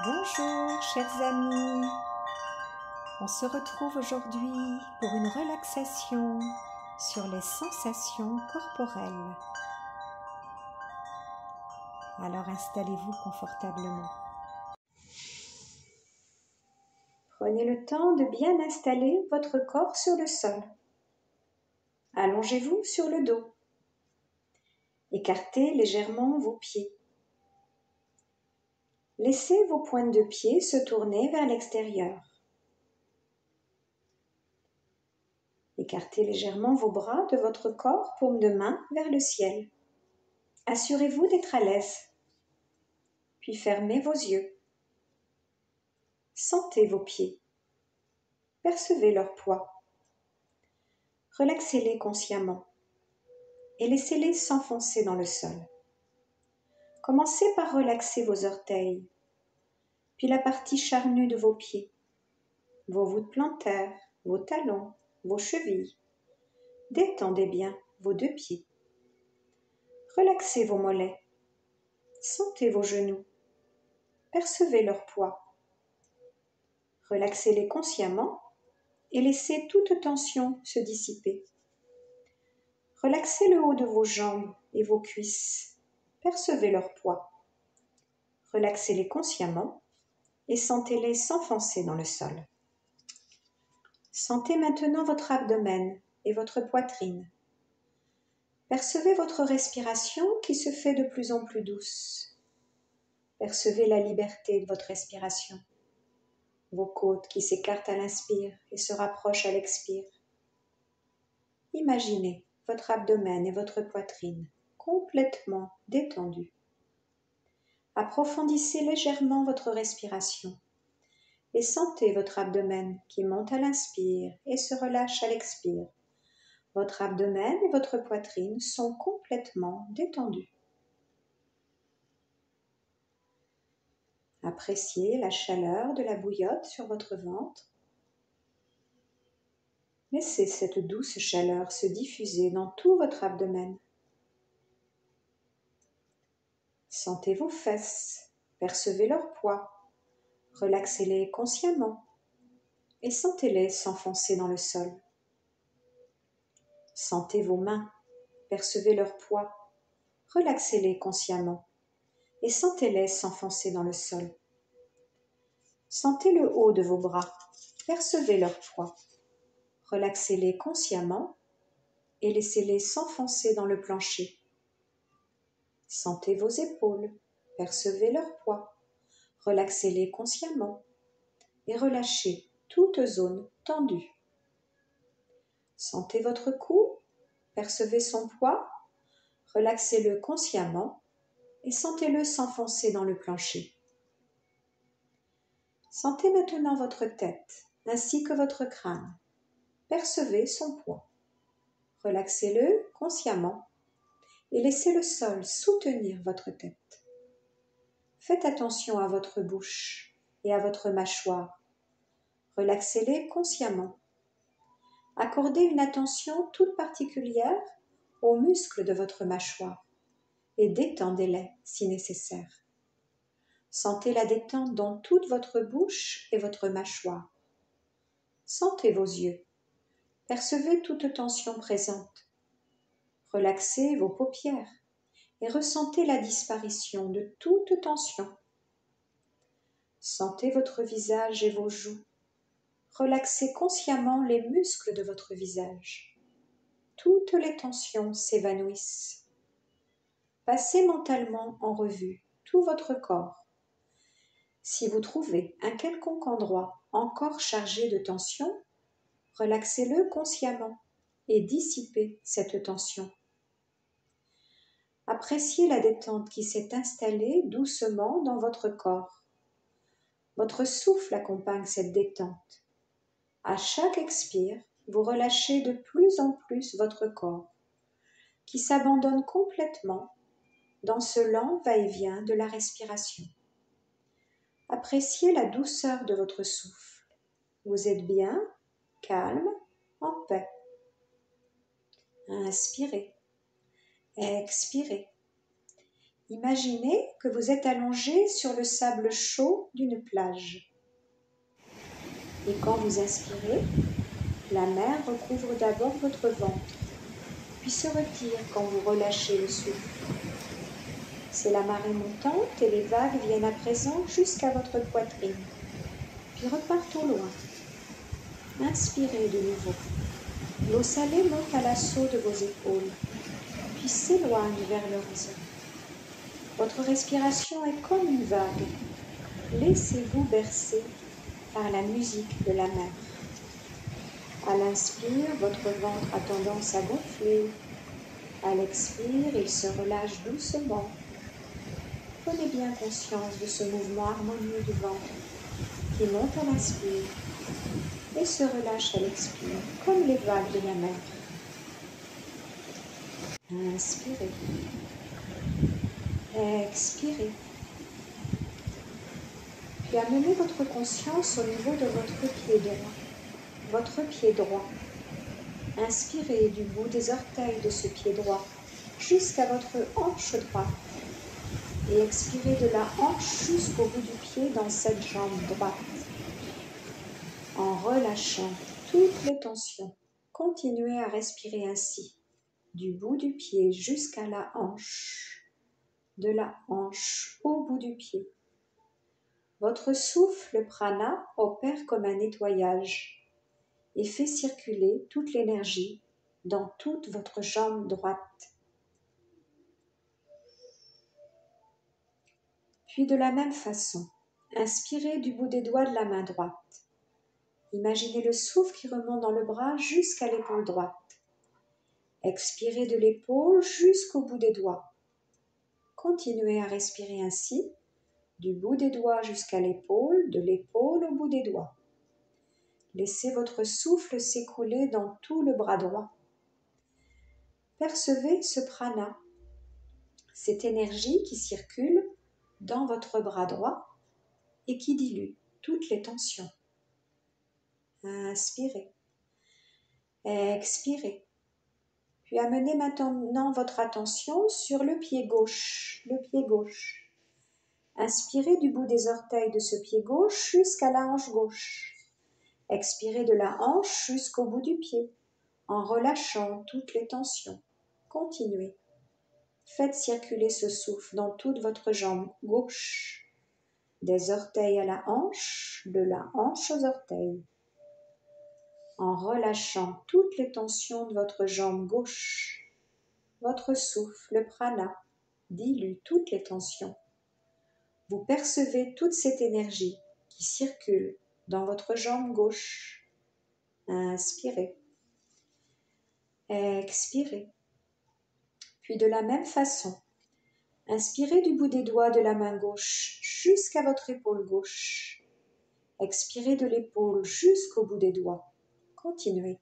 Bonjour chers amis, on se retrouve aujourd'hui pour une relaxation sur les sensations corporelles. Alors installez-vous confortablement. Prenez le temps de bien installer votre corps sur le sol. Allongez-vous sur le dos. Écartez légèrement vos pieds. Laissez vos pointes de pied se tourner vers l'extérieur. Écartez légèrement vos bras de votre corps, paume de main vers le ciel. Assurez-vous d'être à l'aise. Puis fermez vos yeux. Sentez vos pieds. Percevez leur poids. Relaxez-les consciemment et laissez-les s'enfoncer dans le sol. Commencez par relaxer vos orteils, puis la partie charnue de vos pieds, vos voûtes plantaires, vos talons, vos chevilles. Détendez bien vos deux pieds. Relaxez vos mollets. Sentez vos genoux. Percevez leur poids. Relaxez-les consciemment et laissez toute tension se dissiper. Relaxez le haut de vos jambes et vos cuisses. Percevez leur poids. Relaxez-les consciemment et sentez-les s'enfoncer dans le sol. Sentez maintenant votre abdomen et votre poitrine. Percevez votre respiration qui se fait de plus en plus douce. Percevez la liberté de votre respiration. Vos côtes qui s'écartent à l'inspire et se rapprochent à l'expire. Imaginez votre abdomen et votre poitrine complètement détendus. Approfondissez légèrement votre respiration et sentez votre abdomen qui monte à l'inspire et se relâche à l'expire. Votre abdomen et votre poitrine sont complètement détendus. Appréciez la chaleur de la bouillotte sur votre ventre. Laissez cette douce chaleur se diffuser dans tout votre abdomen. Sentez vos fesses, percevez leur poids, relaxez-les consciemment et sentez-les s'enfoncer dans le sol. Sentez vos mains, percevez leur poids, relaxez-les consciemment et sentez-les s'enfoncer dans le sol. Sentez le haut de vos bras, percevez leur poids, relaxez-les consciemment et laissez-les s'enfoncer dans le plancher. Sentez vos épaules, percevez leur poids, relaxez-les consciemment et relâchez toute zone tendue. Sentez votre cou, percevez son poids, relaxez-le consciemment et sentez-le s'enfoncer dans le plancher. Sentez maintenant votre tête ainsi que votre crâne. Percevez son poids. Relaxez-le consciemment et laissez le sol soutenir votre tête. Faites attention à votre bouche et à votre mâchoire. Relaxez-les consciemment. Accordez une attention toute particulière aux muscles de votre mâchoire et détendez-les si nécessaire. Sentez la détente dans toute votre bouche et votre mâchoire. Sentez vos yeux. Percevez toute tension présente. Relaxez vos paupières et ressentez la disparition de toute tension. Sentez votre visage et vos joues. Relaxez consciemment les muscles de votre visage. Toutes les tensions s'évanouissent. Passez mentalement en revue tout votre corps. Si vous trouvez un quelconque endroit encore chargé de tension, relaxez-le consciemment et dissipez cette tension. Appréciez la détente qui s'est installée doucement dans votre corps. Votre souffle accompagne cette détente. À chaque expire, vous relâchez de plus en plus votre corps, qui s'abandonne complètement dans ce lent va-et-vient de la respiration. Appréciez la douceur de votre souffle. Vous êtes bien, calme, en paix. Inspirez, expirez. Imaginez que vous êtes allongé sur le sable chaud d'une plage. Et quand vous inspirez, la mer recouvre d'abord votre ventre, puis se retire quand vous relâchez le souffle. C'est la marée montante et les vagues viennent à présent jusqu'à votre poitrine, puis repartent au loin. Inspirez de nouveau. L'eau salée monte à l'assaut de vos épaules, puis s'éloigne vers l'horizon. Votre respiration est comme une vague. Laissez-vous bercer par la musique de la mer. À l'inspire, votre ventre a tendance à gonfler. À l'expire, il se relâche doucement. Prenez bien conscience de ce mouvement harmonieux du ventre qui monte à l'inspire et se relâche à l'expire, comme les vagues de la mer. Inspirez. Expirez. Puis amenez votre conscience au niveau de votre pied droit. Votre pied droit. Inspirez du bout des orteils de ce pied droit jusqu'à votre hanche droite. Et expirez de la hanche jusqu'au bout du pied dans cette jambe droite. En relâchant toutes les tensions, continuez à respirer ainsi, du bout du pied jusqu'à la hanche, de la hanche au bout du pied. Votre souffle prana opère comme un nettoyage et fait circuler toute l'énergie dans toute votre jambe droite. Puis de la même façon, inspirez du bout des doigts de la main droite. Imaginez le souffle qui remonte dans le bras jusqu'à l'épaule droite. Expirez de l'épaule jusqu'au bout des doigts. Continuez à respirer ainsi, du bout des doigts jusqu'à l'épaule, de l'épaule au bout des doigts. Laissez votre souffle s'écouler dans tout le bras droit. Percevez ce prana, cette énergie qui circule dans votre bras droit et qui dilue toutes les tensions. Inspirez. Expirez. Puis amenez maintenant votre attention sur le pied gauche. Le pied gauche. Inspirez du bout des orteils de ce pied gauche jusqu'à la hanche gauche. Expirez de la hanche jusqu'au bout du pied, en relâchant toutes les tensions. Continuez. Faites circuler ce souffle dans toute votre jambe gauche. Des orteils à la hanche, de la hanche aux orteils. En relâchant toutes les tensions de votre jambe gauche. Votre souffle, le prana, dilue toutes les tensions. Vous percevez toute cette énergie qui circule dans votre jambe gauche. Inspirez. Expirez. Puis de la même façon, inspirez du bout des doigts de la main gauche jusqu'à votre épaule gauche. Expirez de l'épaule jusqu'au bout des doigts. Continuez.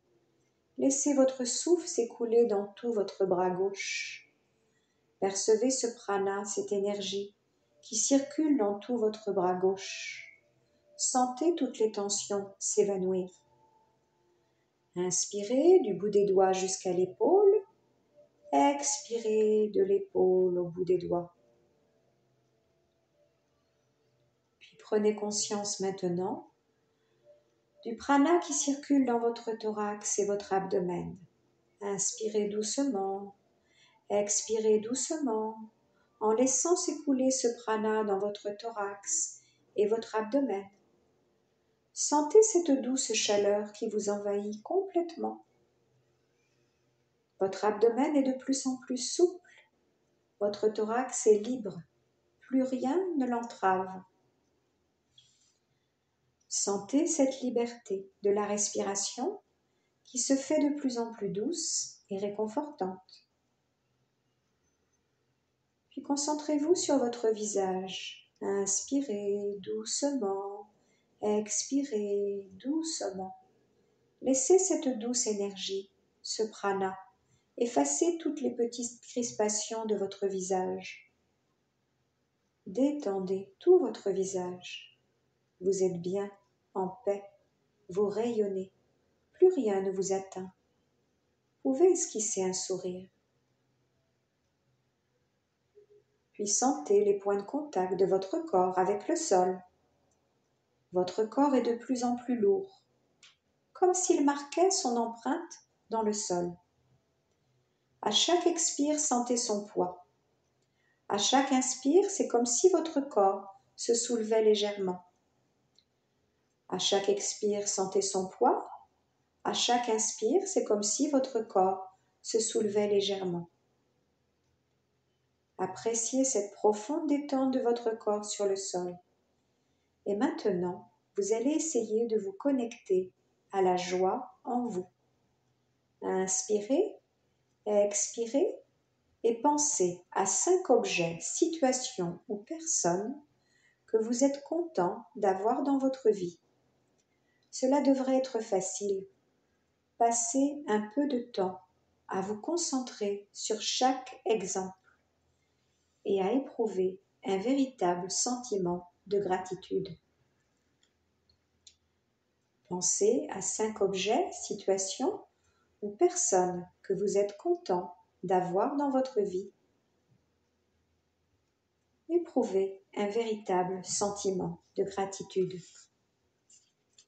Laissez votre souffle s'écouler dans tout votre bras gauche. Percevez ce prana, cette énergie qui circule dans tout votre bras gauche. Sentez toutes les tensions s'évanouir. Inspirez du bout des doigts jusqu'à l'épaule. Expirez de l'épaule au bout des doigts. Puis prenez conscience maintenant du prana qui circule dans votre thorax et votre abdomen. Inspirez doucement, expirez doucement, en laissant s'écouler ce prana dans votre thorax et votre abdomen. Sentez cette douce chaleur qui vous envahit complètement. Votre abdomen est de plus en plus souple. Votre thorax est libre. Plus rien ne l'entrave. Sentez cette liberté de la respiration qui se fait de plus en plus douce et réconfortante. Puis concentrez-vous sur votre visage. Inspirez doucement, expirez doucement. Laissez cette douce énergie, ce prana, effacer toutes les petites crispations de votre visage. Détendez tout votre visage. Vous êtes bien, en paix, vous rayonnez, plus rien ne vous atteint. Vous pouvez esquisser un sourire. Puis sentez les points de contact de votre corps avec le sol. Votre corps est de plus en plus lourd, comme s'il marquait son empreinte dans le sol. À chaque expire, sentez son poids. À chaque inspire, c'est comme si votre corps se soulevait légèrement. À chaque expire, sentez son poids. À chaque inspire, c'est comme si votre corps se soulevait légèrement. Appréciez cette profonde détente de votre corps sur le sol. Et maintenant, vous allez essayer de vous connecter à la joie en vous. Inspirez, expirez et pensez à 5 objets, situations ou personnes que vous êtes content d'avoir dans votre vie. Cela devrait être facile. Passez un peu de temps à vous concentrer sur chaque exemple et à éprouver un véritable sentiment de gratitude. Pensez à 5 objets, situations ou personnes que vous êtes content d'avoir dans votre vie. Éprouvez un véritable sentiment de gratitude.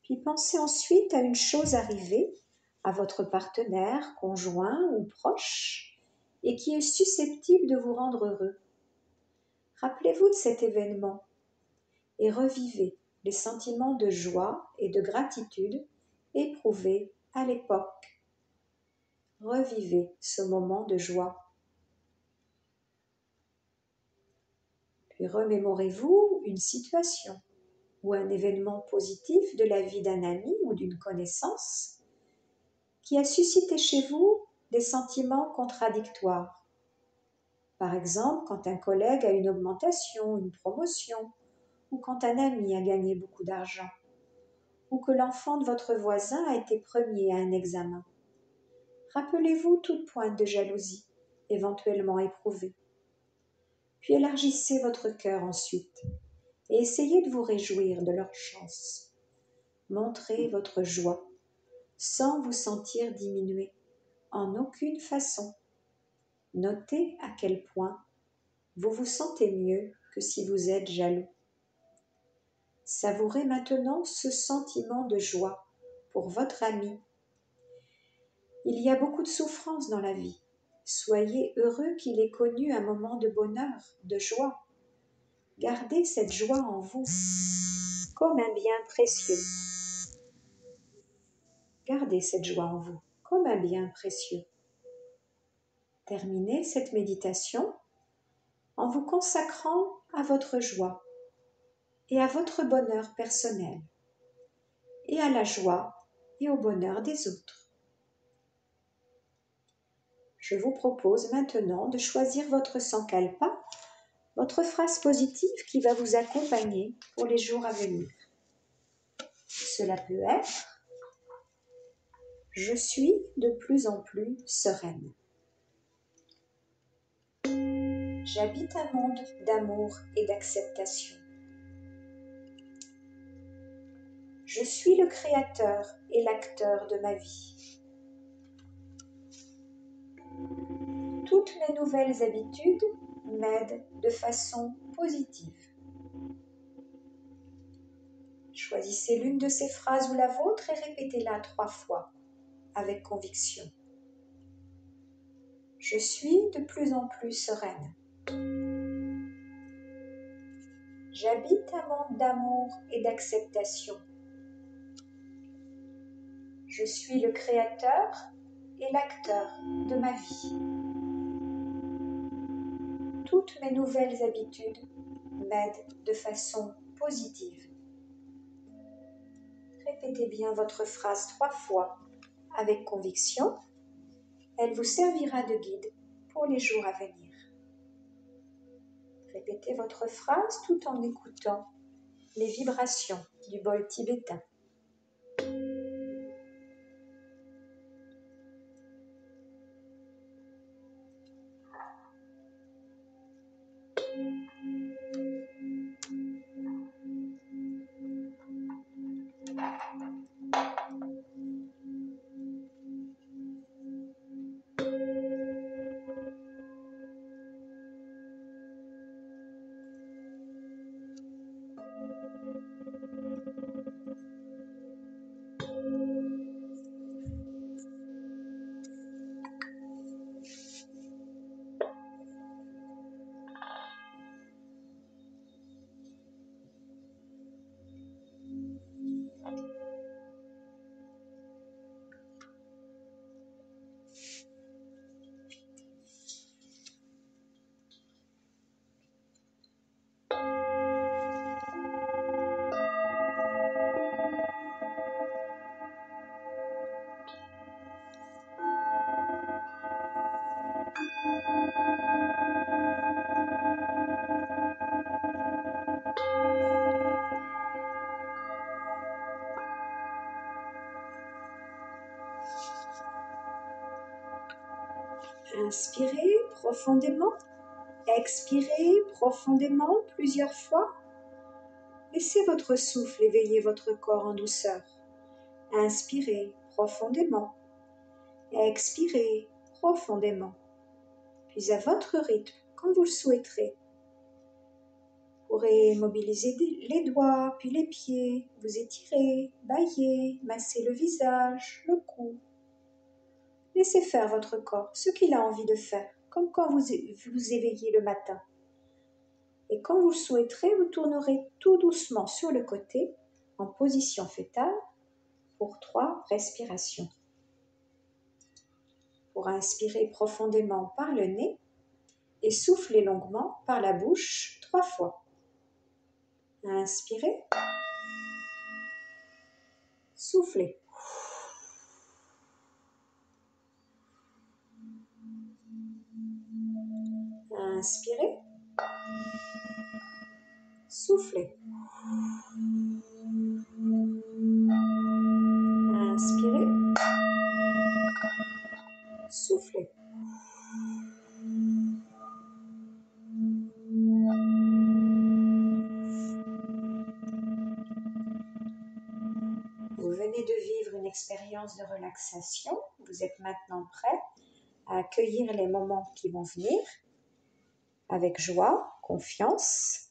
Puis pensez ensuite à une chose arrivée à votre partenaire, conjoint ou proche et qui est susceptible de vous rendre heureux. Rappelez-vous de cet événement et revivez les sentiments de joie et de gratitude éprouvés à l'époque. Revivez ce moment de joie. Puis remémorez-vous une situation ou un événement positif de la vie d'un ami ou d'une connaissance qui a suscité chez vous des sentiments contradictoires. Par exemple, quand un collègue a une augmentation, une promotion, ou quand un ami a gagné beaucoup d'argent, ou que l'enfant de votre voisin a été premier à un examen. Rappelez-vous toute pointe de jalousie, éventuellement éprouvée. Puis élargissez votre cœur ensuite et essayez de vous réjouir de leur chance. Montrez votre joie sans vous sentir diminué en aucune façon. Notez à quel point vous vous sentez mieux que si vous êtes jaloux. Savourez maintenant ce sentiment de joie pour votre ami. Il y a beaucoup de souffrance dans la vie. Soyez heureux qu'il ait connu un moment de bonheur, de joie. Gardez cette joie en vous comme un bien précieux. Gardez cette joie en vous comme un bien précieux. Terminez cette méditation en vous consacrant à votre joie et à votre bonheur personnel et à la joie et au bonheur des autres. Je vous propose maintenant de choisir votre sankalpa, votre phrase positive qui va vous accompagner pour les jours à venir. Cela peut être « Je suis de plus en plus sereine ». J'habite un monde d'amour et d'acceptation. Je suis le créateur et l'acteur de ma vie. Toutes mes nouvelles habitudes m'aident de façon positive. Choisissez l'une de ces phrases ou la vôtre et répétez-la 3 fois avec conviction. Je suis de plus en plus sereine. J'habite un monde d'amour et d'acceptation. Je suis le créateur et l'acteur de ma vie. Toutes mes nouvelles habitudes m'aident de façon positive. Répétez bien votre phrase 3 fois avec conviction. Elle vous servira de guide pour les jours à venir. Répétez votre phrase tout en écoutant les vibrations du bol tibétain. Inspirez profondément, expirez profondément plusieurs fois. Laissez votre souffle éveiller votre corps en douceur. Inspirez profondément, expirez profondément. Puis à votre rythme, quand vous le souhaiterez, vous pourrez mobiliser les doigts, puis les pieds, vous étirer, bâiller, masser le visage, le cou. Laissez faire votre corps ce qu'il a envie de faire, comme quand vous vous éveillez le matin. Et quand vous le souhaiterez, vous tournerez tout doucement sur le côté, en position fœtale, pour 3 respirations. Pour inspirer profondément par le nez et souffler longuement par la bouche 3 fois. Inspirez. Soufflez. Inspirez. Soufflez. Inspirez. Soufflez. Vous venez de vivre une expérience de relaxation. Vous êtes maintenant prêt à accueillir les moments qui vont venir avec joie, confiance.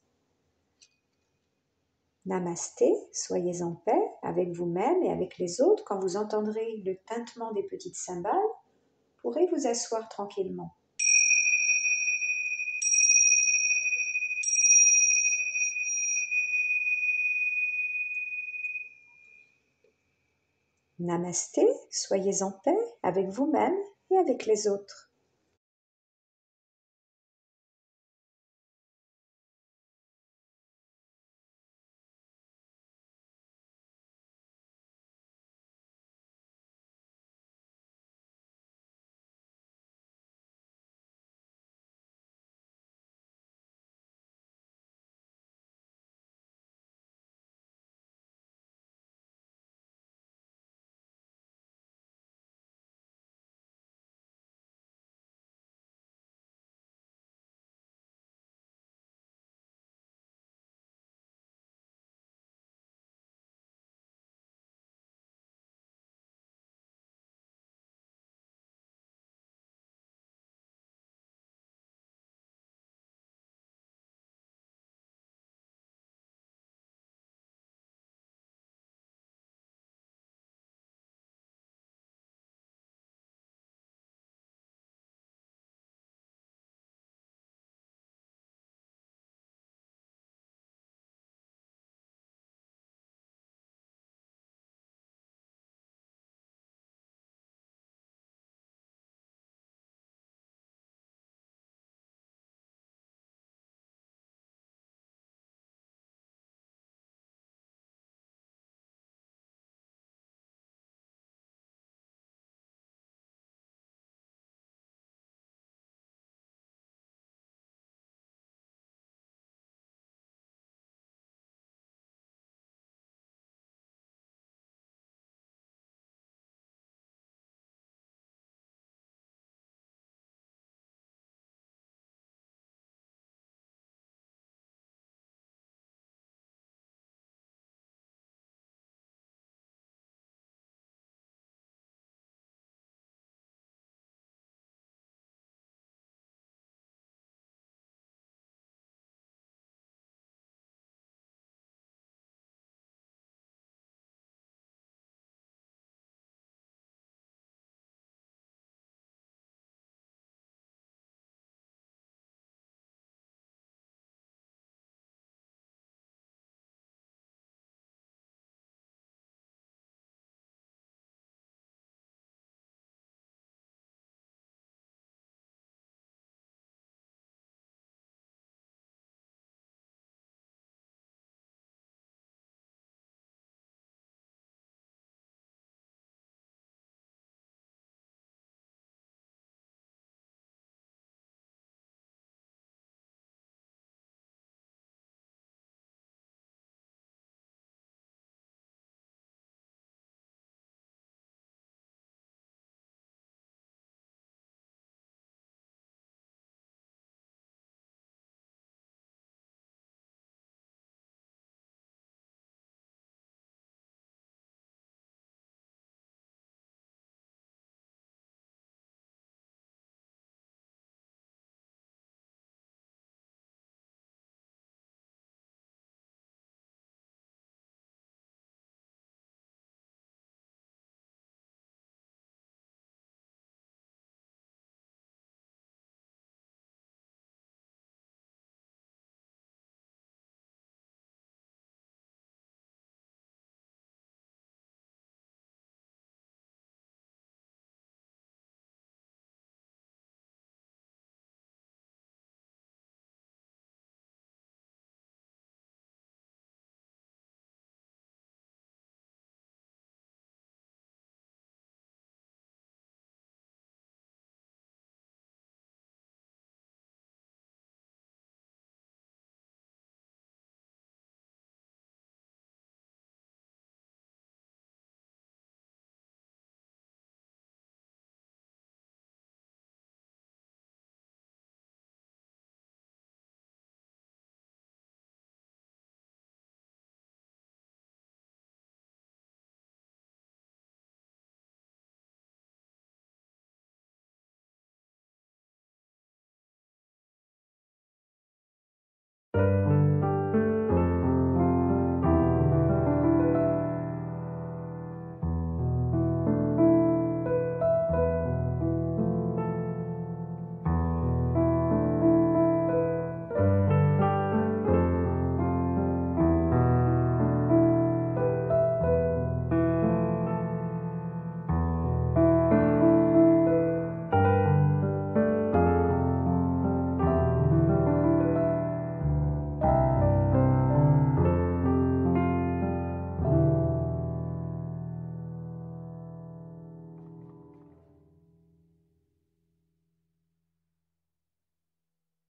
Namasté, soyez en paix avec vous-même et avec les autres. Quand vous entendrez le tintement des petites cymbales, vous pourrez vous asseoir tranquillement. Namasté, soyez en paix avec vous-même et avec les autres.